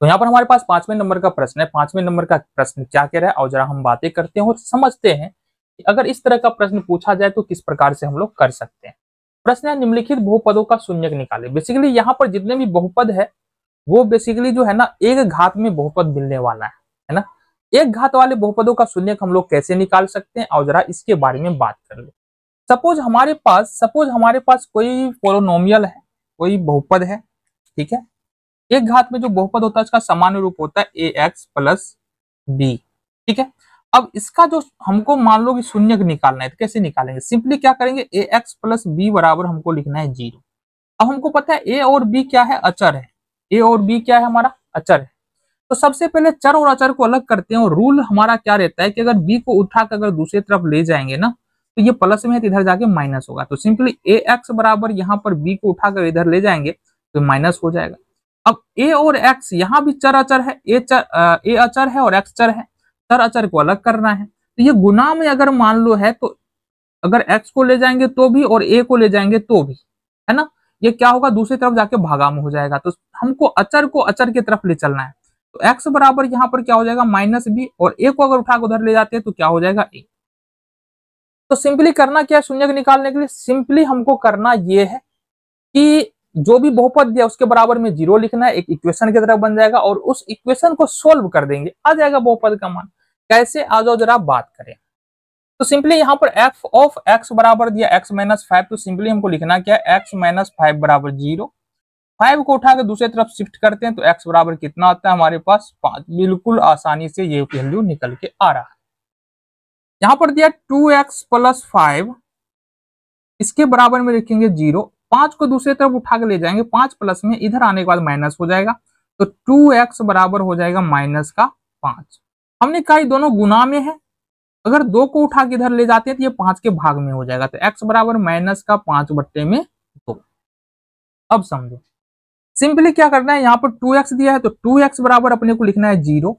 तो यहाँ पर हमारे पास 5वें नंबर का प्रश्न है। 5वें नंबर का प्रश्न क्या कह रहा है और जरा हम बातें करते हैं और समझते हैं कि अगर इस तरह का प्रश्न पूछा जाए तो किस प्रकार से हम लोग कर सकते हैं। प्रश्न है निम्नलिखित बहुपदों का शून्यक निकाले। बेसिकली यहाँ पर जितने भी बहुपद है वो बेसिकली जो है ना एक घात में बहुपद मिलने वाला है ना। एक घात वाले बहुपदों का शून्यक हम लोग कैसे निकाल सकते हैं और जरा इसके बारे में बात कर ले। सपोज हमारे पास कोई पोलिनोमियल है, कोई बहुपद है, ठीक है। एक घात में जो बहुपद होता है उसका सामान्य रूप होता है ax प्लस बी, ठीक है। अब इसका जो हमको मान लो कि शून्यक निकालना है तो कैसे निकालेंगे? सिंपली क्या करेंगे, ax प्लस बी बराबर हमको लिखना है 0। अब हमको पता है a और b क्या है, अचर है। a और b क्या है, हमारा अचर है। तो सबसे पहले चर और अचर को अलग करते हैं और रूल हमारा क्या रहता है कि अगर b को उठाकर अगर दूसरी तरफ ले जाएंगे ना तो ये प्लस में है तो इधर जाके माइनस होगा। तो सिंपली ax बराबर यहाँ पर b को उठाकर इधर ले जाएंगे तो माइनस हो जाएगा। अब a और x यहाँ भी चर अचर है, a अचर है और x चर है। चर अचर को अलग करना है तो ये गुना में अगर मान लो है तो अगर x को ले जाएंगे तो भी और a को ले जाएंगे तो भी, है ना, ये क्या होगा दूसरी तरफ जाके भागा में हो जाएगा। तो हमको अचर को अचर की तरफ ले चलना है। तो x बराबर यहाँ पर क्या हो जाएगा माइनस बी और a को अगर उठाकर उधर ले जाते हैं तो क्या हो जाएगा a। तो सिंपली करना क्या है शून्यक निकालने के लिए, सिंपली हमको करना ये है कि जो भी बहुपद दिया उसके बराबर में 0 लिखना है, एक इक्वेशन की तरह बन जाएगा और उस इक्वेशन को सोल्व कर देंगे, आ जाएगा बहुपद का मान। कैसे, आ जाओ जरा बात करें। तो सिंपली यहाँ पर f ऑफ x बराबर दिया x माइनस 5, तो सिंपली हमको लिखना क्या है x माइनस 5 बराबर 0। 5 को उठा के दूसरी तरफ शिफ्ट करते हैं तो x बराबर कितना आता है हमारे पास 5। बिल्कुल आसानी से ये वैल्यू निकल के आ रहा है। यहाँ पर दिया 2x प्लस 5, इसके बराबर में लिखेंगे 0। 5 को दूसरी तरफ उठा के ले जाएंगे, 5 प्लस में इधर आने के बाद माइनस हो जाएगा तो 2x बराबर हो जाएगा माइनस का 5। हमने कहा ये दोनों गुना में है, अगर 2 को उठा के इधर ले जाते हैं तो ये 5 के भाग में हो जाएगा। तो x बराबर माइनस का 5 बट्टे में 2। अब समझो सिंपली क्या करना है, यहाँ पर 2x दिया है तो 2x बराबर अपने को लिखना है 0,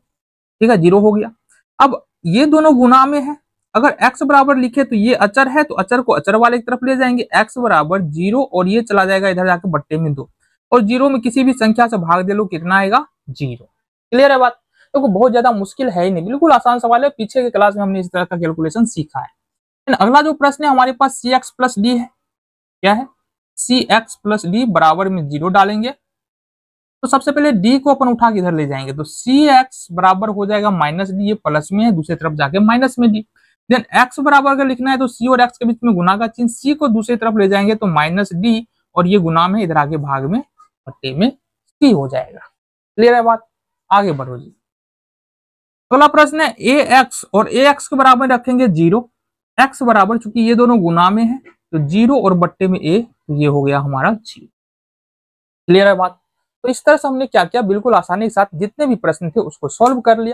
ठीक है, 0 हो गया। अब ये दोनों गुना में है, अगर x बराबर लिखे तो ये अचर है तो अचर को अचर वाले की तरफ ले जाएंगे, x बराबर 0 और ये चला जाएगा इधर जाकर बट्टे में 2 और 0 में किसी भी संख्या से भाग दे लो कितना आएगा 0। क्लियर है बात? तो बहुत ज्यादा मुश्किल है ही नहीं, बिल्कुल आसान सवाल है। पीछे के क्लास में हमने इस तरह का कैलकुलेशन सीखा है। अगला जो प्रश्न है हमारे पास cx प्लस डी है। क्या है, cx प्लस डी बराबर में 0 डालेंगे तो सबसे पहले d को अपन उठा के इधर ले जाएंगे तो cx बराबर हो जाएगा माइनस डी, ये प्लस में है दूसरी तरफ जाके माइनस में d। देन x बराबर अगर लिखना है तो c और x के बीच में गुना का चिन्ह, c को दूसरी तरफ ले जाएंगे तो माइनस d और ये गुना में इधर आगे भाग में बट्टे में c हो जाएगा। क्लियर है बात? आगे बढ़ो जी। अगला प्रश्न है ax और ax के बराबर रखेंगे 0। x बराबर चूंकि ये दोनों गुना में है तो 0 और बट्टे में a, तो ये हो गया हमारा 0। क्लियर है बात? तो इस तरह से हमने क्या किया, बिल्कुल आसानी के साथ जितने भी प्रश्न थे उसको सॉल्व कर लिया।